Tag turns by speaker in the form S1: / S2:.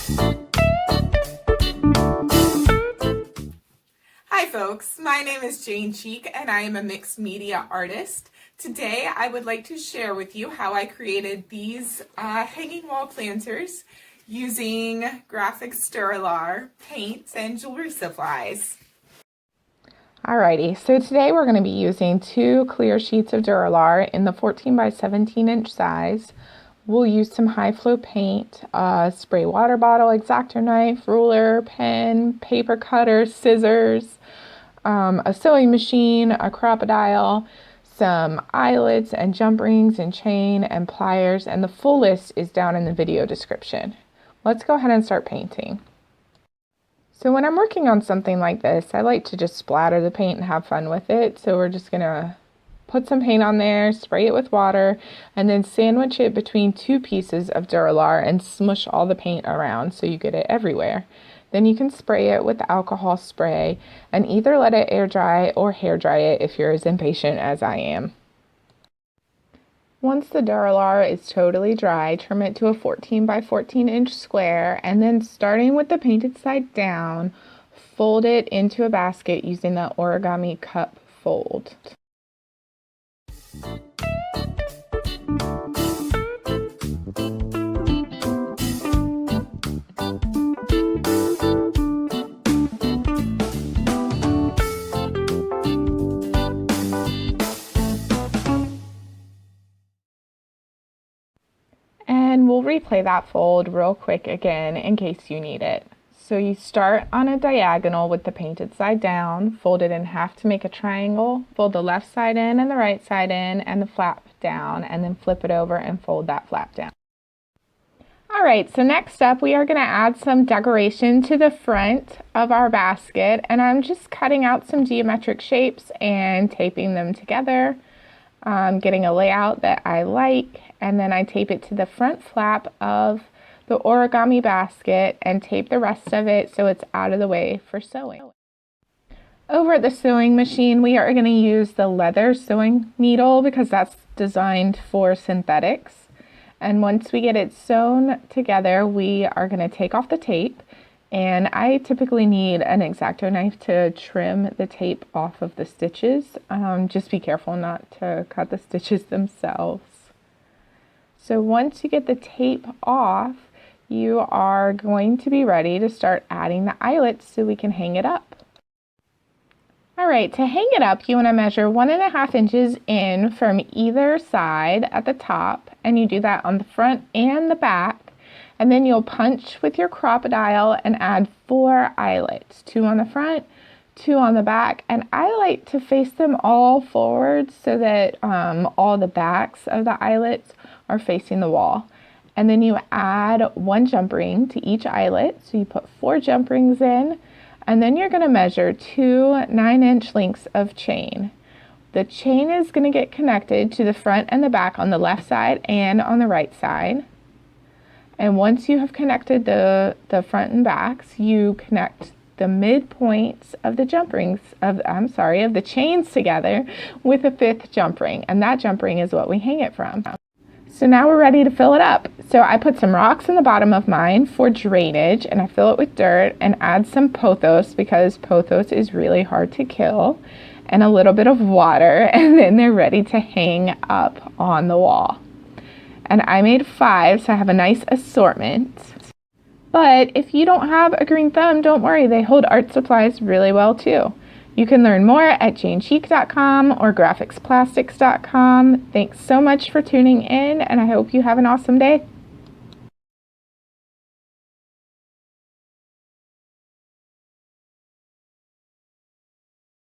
S1: Hi folks, my name is Jane Cheek and I am a mixed media artist. Today I would like to share with you how I created these hanging wall planters using Grafix Dura-Lar paints and jewelry supplies.
S2: Alrighty, so today we're going to be using 2 clear sheets of Dura-Lar in the 14 by 17 inch size. We'll use some high flow paint, spray water bottle, Exacto knife, ruler, pen, paper cutter, scissors, a sewing machine, a crocodile, some eyelets and jump rings and chain and pliers, and the full list is down in the video description. Let's go ahead and start painting. So when I'm working on something like this, I like to just splatter the paint and have fun with it. So we're just gonna put some paint on there, spray it with water, and then sandwich it between 2 pieces of Dura-Lar and smush all the paint around so you get it everywhere. Then you can spray it with alcohol spray and either let it air dry or hair dry it if you're as impatient as I am. Once the Dura-Lar is totally dry, trim it to a 14 by 14 inch square, and then starting with the painted side down, fold it into a basket using the origami cup fold. And we'll replay that fold real quick again in case you need it. So you start on a diagonal with the painted side down, fold it in half to make a triangle, fold the left side in and the right side in and the flap down, and then flip it over and fold that flap down. Alright, so next up we are going to add some decoration to the front of our basket, and I'm just cutting out some geometric shapes and taping them together. Getting a layout that I like, and then I tape it to the front flap of the origami basket and tape the rest of it so it's out of the way for sewing. Over at the sewing machine, we are going to use the leather sewing needle because that's designed for synthetics. And once we get it sewn together, we are going to take off the tape. And I typically need an Exacto knife to trim the tape off of the stitches. Just be careful not to cut the stitches themselves. So once you get the tape off, you are going to be ready to start adding the eyelets so we can hang it up. Alright, to hang it up, you want to measure 1.5 inches in from either side at the top, and you do that on the front and the back. And then you'll punch with your crocodile and add 4 eyelets, 2 on the front, 2 on the back, and I like to face them all forward so that all the backs of the eyelets are facing the wall. And then you add 1 jump ring to each eyelet, so you put 4 jump rings in, and then you're going to measure 2 9-inch lengths of chain. The chain is going to get connected to the front and the back on the left side and on the right side. And once you have connected the front and backs, you connect the midpoints of the jump rings of the chains together with a 5th jump ring, and that jump ring is what we hang it from. So now we're ready to fill it up. So I put some rocks in the bottom of mine for drainage, and I fill it with dirt and add some pothos because pothos is really hard to kill, and a little bit of water, and then they're ready to hang up on the wall. And I made 5, so I have a nice assortment. But if you don't have a green thumb, don't worry, they hold art supplies really well too. You can learn more at janecheek.com or grafixplastics.com. Thanks so much for tuning in, and I hope you have an awesome day.